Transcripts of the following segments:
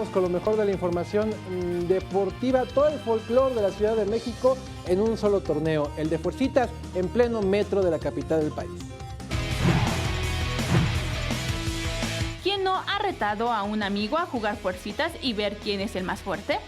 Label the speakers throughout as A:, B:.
A: con lo mejor de la información deportiva, todo el folclore de la Ciudad de México en un solo torneo, el de Fuercitas en pleno metro de la capital del país.
B: ¿Quién no ha retado a un amigo a jugar fuercitas y ver quién es el más fuerte?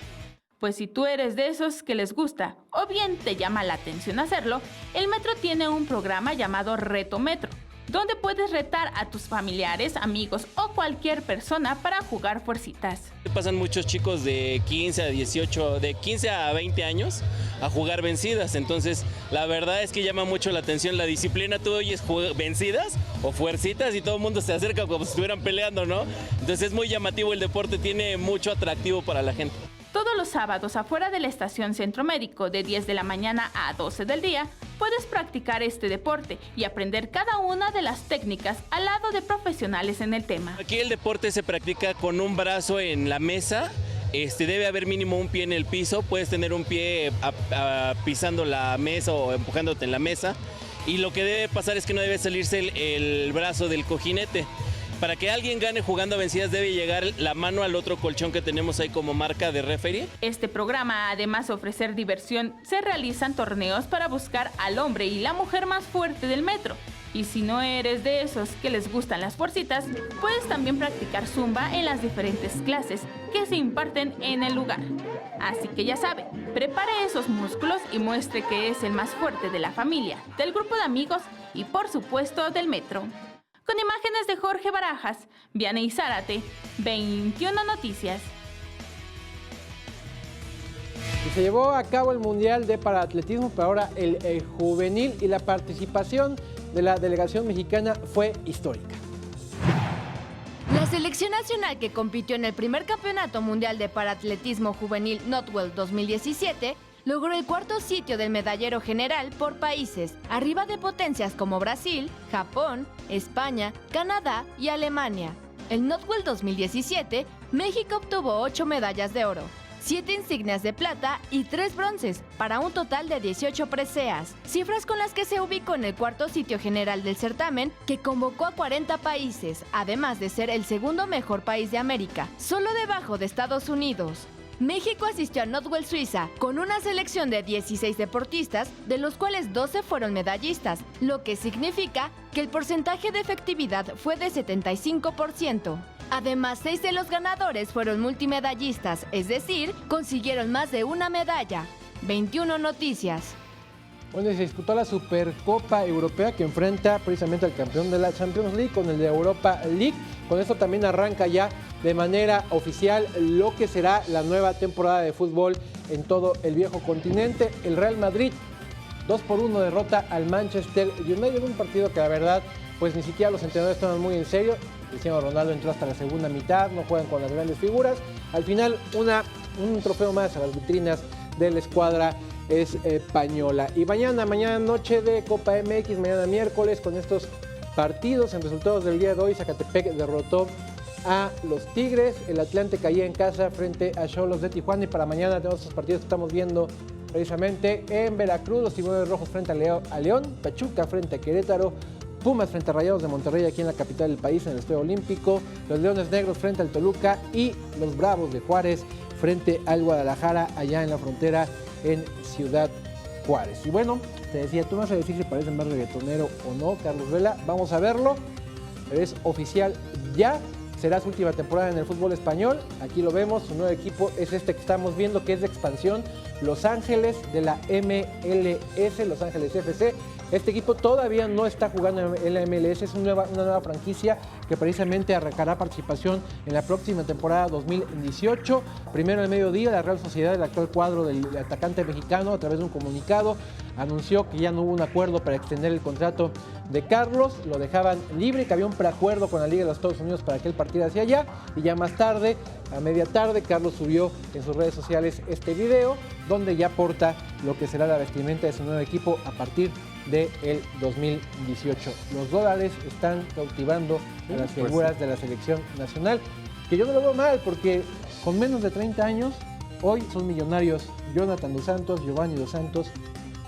B: Pues si tú eres de esos que les gusta o bien te llama la atención hacerlo, el Metro tiene un programa llamado Reto Metro, donde puedes retar a tus familiares, amigos o cualquier persona para jugar fuercitas.
C: Pasan muchos chicos de 15 a 18, de 15 a 20 años a jugar vencidas, entonces la verdad es que llama mucho la atención la disciplina. Tú oyes vencidas o fuercitas y todo el mundo se acerca como si estuvieran peleando, ¿no? Entonces es muy llamativo el deporte, tiene mucho atractivo para la gente.
B: Todos los sábados afuera de la estación Centro Médico de 10 de la mañana a 12 del día puedes practicar este deporte y aprender cada una de las técnicas al lado de profesionales en el tema.
C: Aquí el deporte se practica con un brazo en la mesa. Debe haber mínimo un pie en el piso, puedes tener un pie pisando la mesa o empujándote en la mesa, y lo que debe pasar es que no debe salirse el brazo del cojinete. Para que alguien gane jugando a vencidas debe llegar la mano al otro colchón que tenemos ahí como marca de referee.
B: Este programa, además de ofrecer diversión, se realizan torneos para buscar al hombre y la mujer más fuerte del metro. Y si no eres de esos que les gustan las fuercitas, puedes también practicar zumba en las diferentes clases que se imparten en el lugar. Así que ya sabe, prepare esos músculos y muestre que es el más fuerte de la familia, del grupo de amigos y por supuesto del metro. Con imágenes de Jorge Barajas, Vianey Zárate, 21 Noticias.
A: Y se llevó a cabo el Mundial de Paraatletismo, pero ahora el juvenil, y la participación de la delegación mexicana fue histórica.
D: La selección nacional que compitió en el primer campeonato mundial de paraatletismo juvenil Notwell 2017 logró el cuarto sitio del medallero general por países, arriba de potencias como Brasil, Japón, España, Canadá y Alemania. En Notwell 2017, México obtuvo 8 medallas de oro, 7 insignias de plata y 3 bronces, para un total de 18 preseas, cifras con las que se ubicó en el cuarto sitio general del certamen, que convocó a 40 países, además de ser el segundo mejor país de América, solo debajo de Estados Unidos. México asistió a Notwell, Suiza, con una selección de 16 deportistas, de los cuales 12 fueron medallistas, lo que significa que el porcentaje de efectividad fue de 75%. Además, 6 de los ganadores fueron multimedallistas, es decir, consiguieron más de una medalla. 21 Noticias.
A: Bueno, y se disputó la Supercopa Europea, que enfrenta precisamente al campeón de la Champions League con el de Europa League. Con esto también arranca ya de manera oficial lo que será la nueva temporada de fútbol en todo el viejo continente. El Real Madrid 2-1 derrota al Manchester United, un partido que la verdad pues ni siquiera los entrenadores toman muy en serio. Cristiano Ronaldo entró hasta la segunda mitad, no juegan con las grandes figuras. Al final un trofeo más a las vitrinas de la escuadra española. Y mañana noche de Copa MX, mañana miércoles, con estos partidos en resultados del día de hoy. Zacatepec derrotó a los Tigres, el Atlante caía en casa frente a Xolos de Tijuana, y para mañana tenemos estos partidos que estamos viendo precisamente en Veracruz: los Tiburones Rojos frente a León, Pachuca frente a Querétaro, Pumas frente a Rayados de Monterrey aquí en la capital del país, en el Estadio Olímpico, los Leones Negros frente al Toluca y los Bravos de Juárez frente al Guadalajara allá en la frontera en Ciudad Juárez. Y bueno, te decía, tú me vas a decir si parece más reggaetonero o no, Carlos Vela, vamos a verlo, pero es oficial ya. Será su última temporada en el fútbol español. Aquí lo vemos, su nuevo equipo es este que estamos viendo, que es de expansión, Los Ángeles de la MLS, Los Ángeles FC. Este equipo todavía no está jugando en la MLS, es una nueva franquicia que precisamente arrancará participación en la próxima temporada 2018. Primero al mediodía, la Real Sociedad, el actual cuadro del atacante mexicano, a través de un comunicado, anunció que ya no hubo un acuerdo para extender el contrato de Carlos, lo dejaban libre, que había un preacuerdo con la Liga de los Estados Unidos para que él partiera hacia allá, y ya más tarde, a media tarde, Carlos subió en sus redes sociales este video, donde ya porta lo que será la vestimenta de su nuevo equipo a partir del 2018. Los dólares están cautivando a las figuras de la selección nacional, que yo no lo veo mal, porque con menos de 30 años, hoy son millonarios Jonathan Dos Santos, Giovanni Dos Santos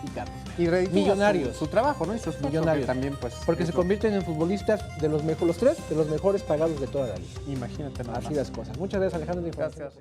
A: y carros.
E: Y reditúa
A: Millonarios.
E: su trabajo, ¿no? Y su esfuerzo,
A: Millonarios.
E: que también, pues...
A: Porque se convierten en futbolistas de los tres de los mejores pagados de toda la liga.
E: Imagínate nada
A: Así
E: más.
A: las cosas. Muchas gracias, Alejandro.
E: Gracias.